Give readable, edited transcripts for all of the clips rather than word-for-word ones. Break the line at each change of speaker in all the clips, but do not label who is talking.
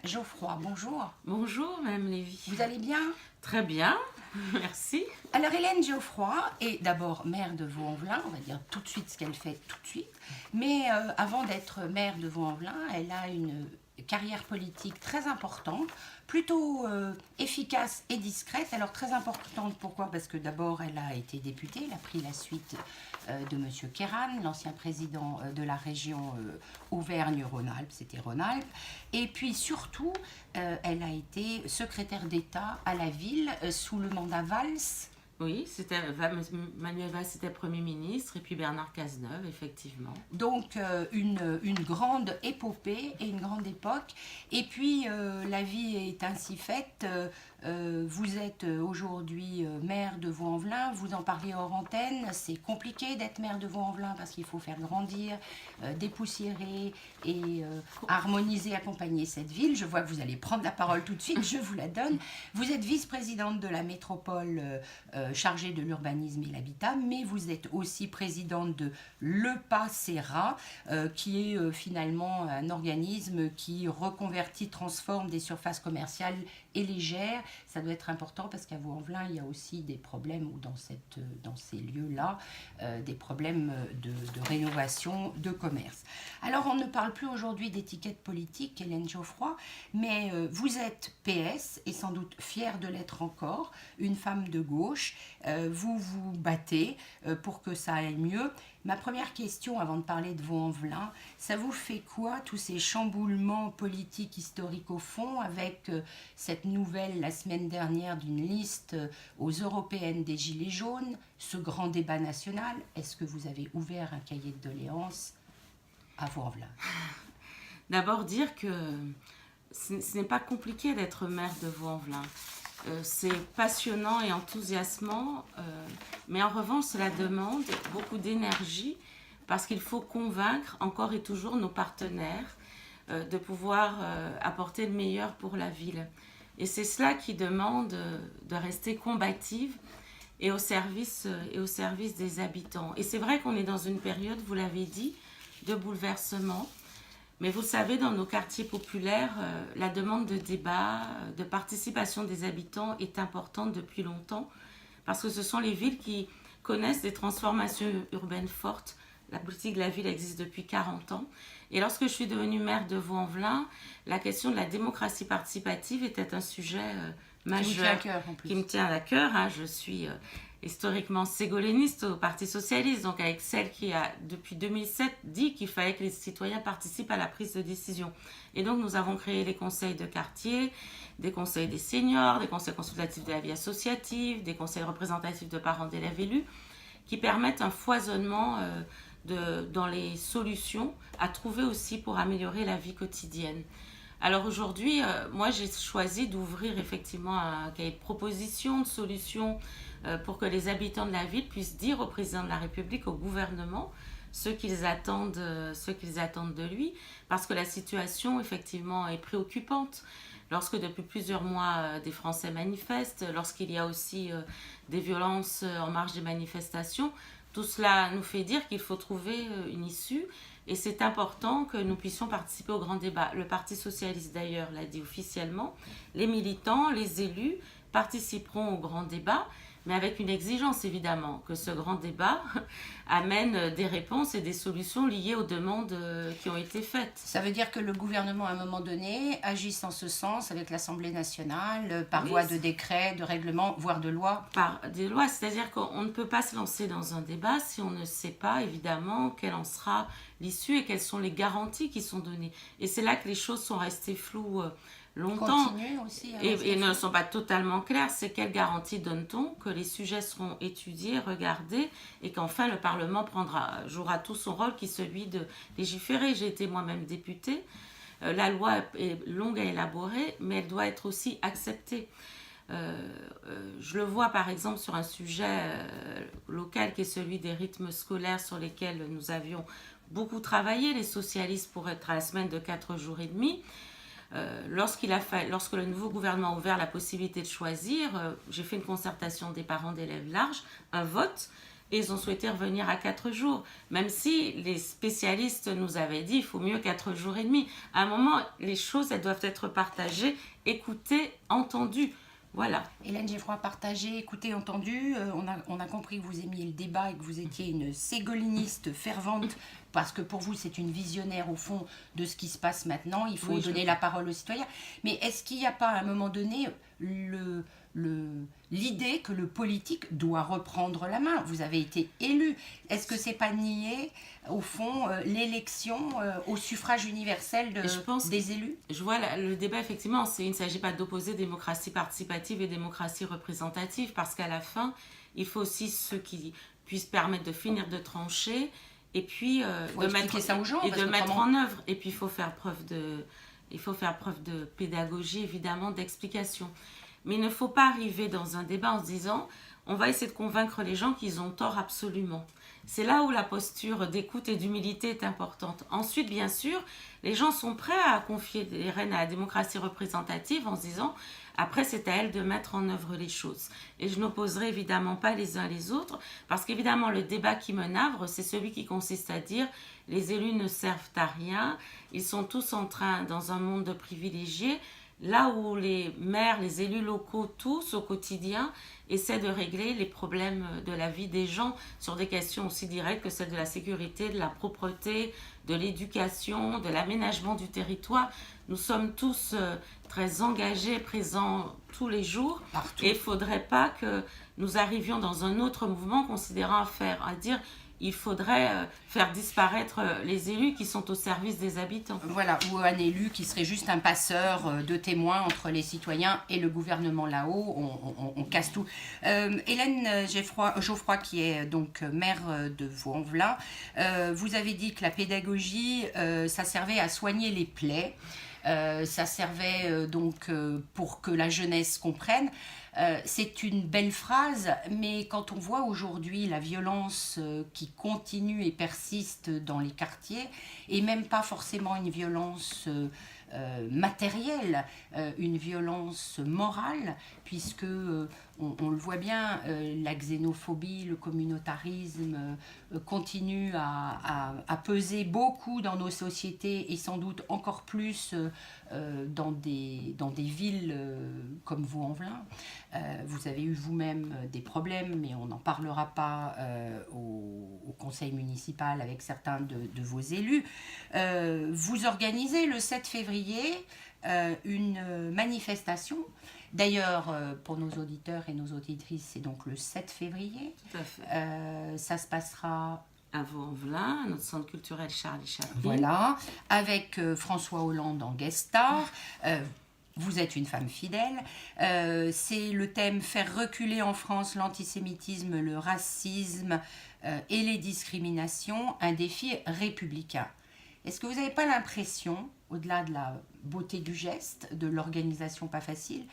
Geoffroy, bonjour.
Bonjour, Madame Lévy.
Vous allez bien?
Très bien, merci.
Alors Hélène Geoffroy est d'abord maire de Vaux-en-Velin, on va dire tout de suite ce qu'elle fait tout de suite. Mais avant d'être maire de Vaux-en-Velin, elle a une carrière politique très importante, plutôt efficace et discrète. Alors très importante, pourquoi? Parce que d'abord elle a été députée, elle a pris la suite de M. Kéran, l'ancien président de la région Auvergne-Rhône-Alpes, c'était Rhône-Alpes. Et puis surtout, elle a été secrétaire d'État à la ville sous le mandat Valls.
Oui, Manuel Valls était Premier ministre et puis Bernard Cazeneuve, effectivement.
Donc une grande épopée et une grande époque. Et puis la vie est ainsi faite. Vous êtes aujourd'hui maire de Vaux-en-Velin, vous en parlez hors antenne. C'est compliqué d'être maire de Vaux-en-Velin parce qu'il faut faire grandir, dépoussiérer et harmoniser, accompagner cette ville. Je vois que vous allez prendre la parole tout de suite, je vous la donne. Vous êtes vice-présidente de la métropole chargée de l'urbanisme et l'habitat, mais vous êtes aussi présidente de l'EPA-SERA, qui est finalement un organisme qui reconvertit, transforme des surfaces commerciales et légères. Ça doit être important parce qu'à Vaux-en-Velin, il y a aussi des problèmes, ou dans ces lieux-là, des problèmes de rénovation, de commerce. Alors, on ne parle plus aujourd'hui d'étiquette politique, Hélène Geoffroy, mais vous êtes PS, et sans doute fière de l'être encore, une femme de gauche. Vous vous battez pour que ça aille mieux. Ma première question, avant de parler de Vaux-en-Velin, ça vous fait quoi, tous ces chamboulements politiques historiques au fond, avec cette nouvelle, la semaine dernière, d'une liste aux européennes des Gilets jaunes, ce grand débat national? Est-ce que vous avez ouvert un cahier de doléances à Vaux-en-Velin?
D'abord dire que ce n'est pas compliqué d'être maire de Vaux-en-Velin. C'est passionnant et enthousiasmant, mais en revanche, cela demande beaucoup d'énergie parce qu'il faut convaincre encore et toujours nos partenaires de pouvoir apporter le meilleur pour la ville. Et c'est cela qui demande de rester combative et au service des habitants. Et c'est vrai qu'on est dans une période, vous l'avez dit, de bouleversement. Mais vous savez, dans nos quartiers populaires, la demande de débat, de participation des habitants est importante depuis longtemps parce que ce sont les villes qui connaissent des transformations urbaines fortes. La politique de la ville existe depuis 40 ans. Et lorsque je suis devenue maire de Vaux-en-Velin, la question de la démocratie participative était un sujet majeur qui me tient à cœur. Je suis historiquement ségoléniste au Parti socialiste, donc avec celle qui a, depuis 2007, dit qu'il fallait que les citoyens participent à la prise de décision. Et donc, nous avons créé les conseils de quartier, des conseils des seniors, des conseils consultatifs de la vie associative, des conseils représentatifs de parents d'élèves élus, qui permettent un foisonnement dans les solutions à trouver aussi pour améliorer la vie quotidienne. Alors aujourd'hui, moi j'ai choisi d'ouvrir effectivement un cahier de propositions, de solutions pour que les habitants de la ville puissent dire au président de la République, au gouvernement, ce qu'ils attendent de lui, parce que la situation effectivement est préoccupante. Lorsque depuis plusieurs mois des Français manifestent, lorsqu'il y a aussi des violences en marge des manifestations, tout cela nous fait dire qu'il faut trouver une issue. Et c'est important que nous puissions participer au grand débat. Le Parti socialiste d'ailleurs l'a dit officiellement. Les militants, les élus participeront au grand débat, mais avec une exigence évidemment, que ce grand débat amène des réponses et des solutions liées aux demandes qui ont été faites.
Ça veut dire que le gouvernement, à un moment donné, agisse en ce sens avec l'Assemblée nationale, par voie de décret, de règlement, voire de loi?
Par des lois, c'est-à-dire qu'on ne peut pas se lancer dans un débat si on ne sait pas évidemment quelle en sera l'issue et quelles sont les garanties qui sont données. Et c'est là que les choses sont restées floues longtemps
aussi,
et ne sont pas totalement claires. C'est quelle garantie donne-t-on que les sujets seront étudiés, regardés et qu'enfin le Parlement jouera tout son rôle qui est celui de légiférer. J'ai été moi-même députée. La loi est longue à élaborer, mais elle doit être aussi acceptée. Je le vois par exemple sur un sujet local qui est celui des rythmes scolaires sur lesquels nous avions beaucoup travaillé, les socialistes, pour être à la semaine de 4 jours et demi. Lorsque le nouveau gouvernement a ouvert la possibilité de choisir, j'ai fait une concertation des parents d'élèves large, un vote, et ils ont souhaité revenir à 4 jours. Même si les spécialistes nous avaient dit il faut mieux 4 jours et demi. À un moment, les choses, elles doivent être partagées, écoutées, entendues. Voilà.
Hélène Geffroy, partagé, écouté, entendu. On a compris que vous aimiez le débat et que vous étiez une ségoliniste fervente, parce que pour vous, c'est une visionnaire au fond de ce qui se passe maintenant. Il faut donner la parole aux citoyens. Mais est-ce qu'il n'y a pas à un moment donné l'idée que le politique doit reprendre la main? Vous avez été élu. Est-ce que c'est pas nier, au fond, l'élection au suffrage universel des élus?
Je vois le débat, effectivement, il ne s'agit pas d'opposer démocratie participative et démocratie représentative, parce qu'à la fin, il faut aussi ceux qui puissent permettre de finir de trancher, et puis de mettre
ça aux gens,
et de mettre en œuvre. Et puis il faut faire preuve de pédagogie, évidemment, d'explication. Mais il ne faut pas arriver dans un débat en se disant on va essayer de convaincre les gens qu'ils ont tort absolument. C'est là où la posture d'écoute et d'humilité est importante. Ensuite, bien sûr, les gens sont prêts à confier les rênes à la démocratie représentative en se disant après, c'est à elle de mettre en œuvre les choses. Et je n'opposerai évidemment pas les uns les autres, parce qu'évidemment, le débat qui me navre, c'est celui qui consiste à dire les élus ne servent à rien, ils sont tous en train, dans un monde de privilégiés, là où les maires, les élus locaux, tous au quotidien, essaient de régler les problèmes de la vie des gens sur des questions aussi directes que celles de la sécurité, de la propreté, de l'éducation, de l'aménagement du territoire. Nous sommes tous très engagés, présents tous les jours.
Partout.
Et il ne faudrait pas que nous arrivions dans un autre mouvement considérant à dire il faudrait faire disparaître les élus qui sont au service des habitants.
Voilà, ou un élu qui serait juste un passeur de témoins entre les citoyens et le gouvernement là-haut. On casse tout. Hélène Geoffroy, qui est donc maire de Vaux-en-Velin, vous avez dit que la pédagogie, ça servait à soigner les plaies. Ça servait donc pour que la jeunesse comprenne. C'est une belle phrase, mais quand on voit aujourd'hui la violence qui continue et persiste dans les quartiers, et même pas forcément une violence matérielle, une violence morale, puisque on le voit bien, la xénophobie, le communautarisme continue à peser beaucoup dans nos sociétés, et sans doute encore plus dans des villes comme Vaux-en-Velin. Vous avez eu vous-même des problèmes, mais on n'en parlera pas au conseil municipal avec certains de vos élus. Vous organisez le 7 février une manifestation. D'ailleurs, pour nos auditeurs et nos auditrices, c'est donc le 7 février.
Tout à fait.
Ça se passera
à Vaux-en-Velin, notre centre culturel Charlie Chaplin.
Voilà, avec François Hollande en guest star. Vous êtes une femme fidèle. C'est le thème « Faire reculer en France l'antisémitisme, le racisme et les discriminations, un défi républicain ». Est-ce que vous n'avez pas l'impression, au-delà de la beauté du geste, de l'organisation pas facile,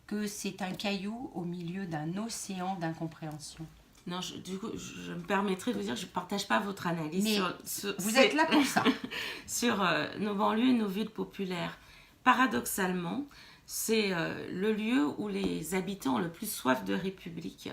que c'est un caillou au milieu d'un océan d'incompréhension?
Non, du coup, je me permettrai de vous dire que je ne partage pas votre analyse.
Mais vous êtes là pour ça.
Sur nos banlieues et nos villes populaires. Paradoxalement, c'est le lieu où les habitants ont le plus soif de République.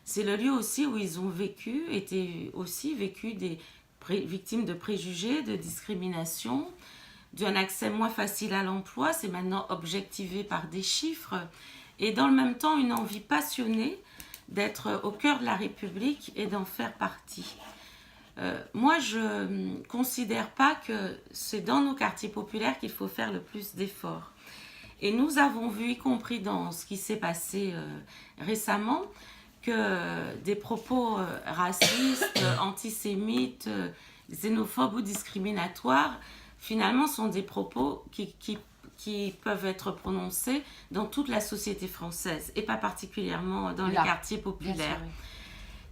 C'est le lieu aussi où ils ont été aussi vécu des victimes de préjugés, de discrimination, d'un accès moins facile à l'emploi. C'est maintenant objectivé par des chiffres. Et dans le même temps, une envie passionnée d'être au cœur de la République et d'en faire partie. Moi, je ne considère pas que c'est dans nos quartiers populaires qu'il faut faire le plus d'efforts. Et nous avons vu, y compris dans ce qui s'est passé récemment, que des propos racistes, antisémites, xénophobes ou discriminatoires, finalement, sont des propos qui peuvent être prononcés dans toute la société française et pas particulièrement dans les quartiers populaires. Sûr, oui.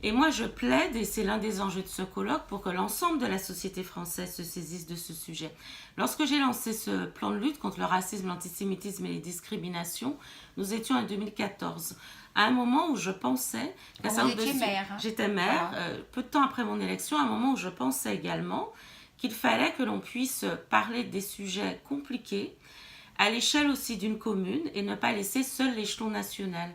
Et moi, je plaide, et c'est l'un des enjeux de ce colloque, pour que l'ensemble de la société française se saisisse de ce sujet. Lorsque j'ai lancé ce plan de lutte contre le racisme, l'antisémitisme et les discriminations, nous étions en 2014, à un moment où je pensais... J'étais maire, voilà. Peu de temps après mon élection, à un moment où je pensais également qu'il fallait que l'on puisse parler des sujets compliqués, à l'échelle aussi d'une commune, et ne pas laisser seul l'échelon national.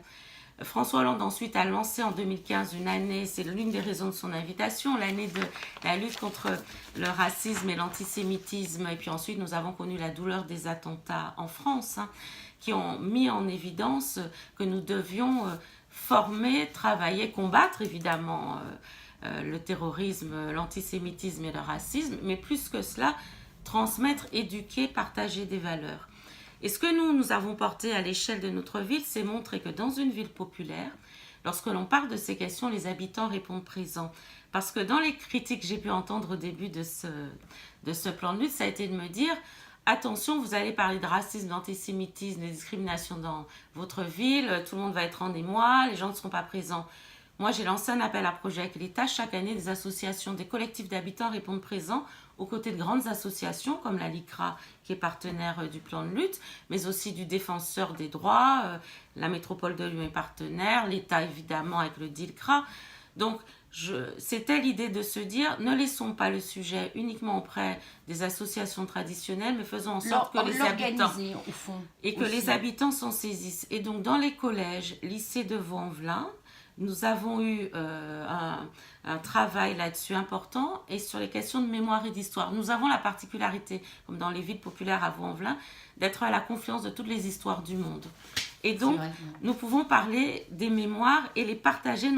François Hollande ensuite a lancé en 2015 une année, c'est l'une des raisons de son invitation, l'année de la lutte contre le racisme et l'antisémitisme. Et puis ensuite, nous avons connu la douleur des attentats en France, hein, qui ont mis en évidence que nous devions former, travailler, combattre évidemment le terrorisme, l'antisémitisme et le racisme, mais plus que cela, transmettre, éduquer, partager des valeurs. Et ce que nous avons porté à l'échelle de notre ville, c'est montrer que dans une ville populaire, lorsque l'on parle de ces questions, les habitants répondent présents. Parce que dans les critiques que j'ai pu entendre au début de ce plan de lutte, ça a été de me dire, attention, vous allez parler de racisme, d'antisémitisme, de discrimination dans votre ville, tout le monde va être en émoi, les gens ne seront pas présents. Moi, j'ai lancé un appel à projet avec l'État. Chaque année, des associations, des collectifs d'habitants répondent présents aux côtés de grandes associations comme la LICRA, qui est partenaire du plan de lutte, mais aussi du défenseur des droits, la métropole de Lyon est partenaire, l'État évidemment avec le DILCRA. Donc, c'était l'idée de se dire, ne laissons pas le sujet uniquement auprès des associations traditionnelles, mais faisons en sorte que les habitants,
au fond,
et que les habitants s'en saisissent. Et donc, dans les collèges, lycées de Vaux-en-Velin, nous avons eu un travail là-dessus important et sur les questions de mémoire et d'histoire. Nous avons la particularité, comme dans les villes populaires à Vaux-en-Velin, d'être à la confluence de toutes les histoires du monde. Et donc, nous pouvons parler des mémoires et les partager.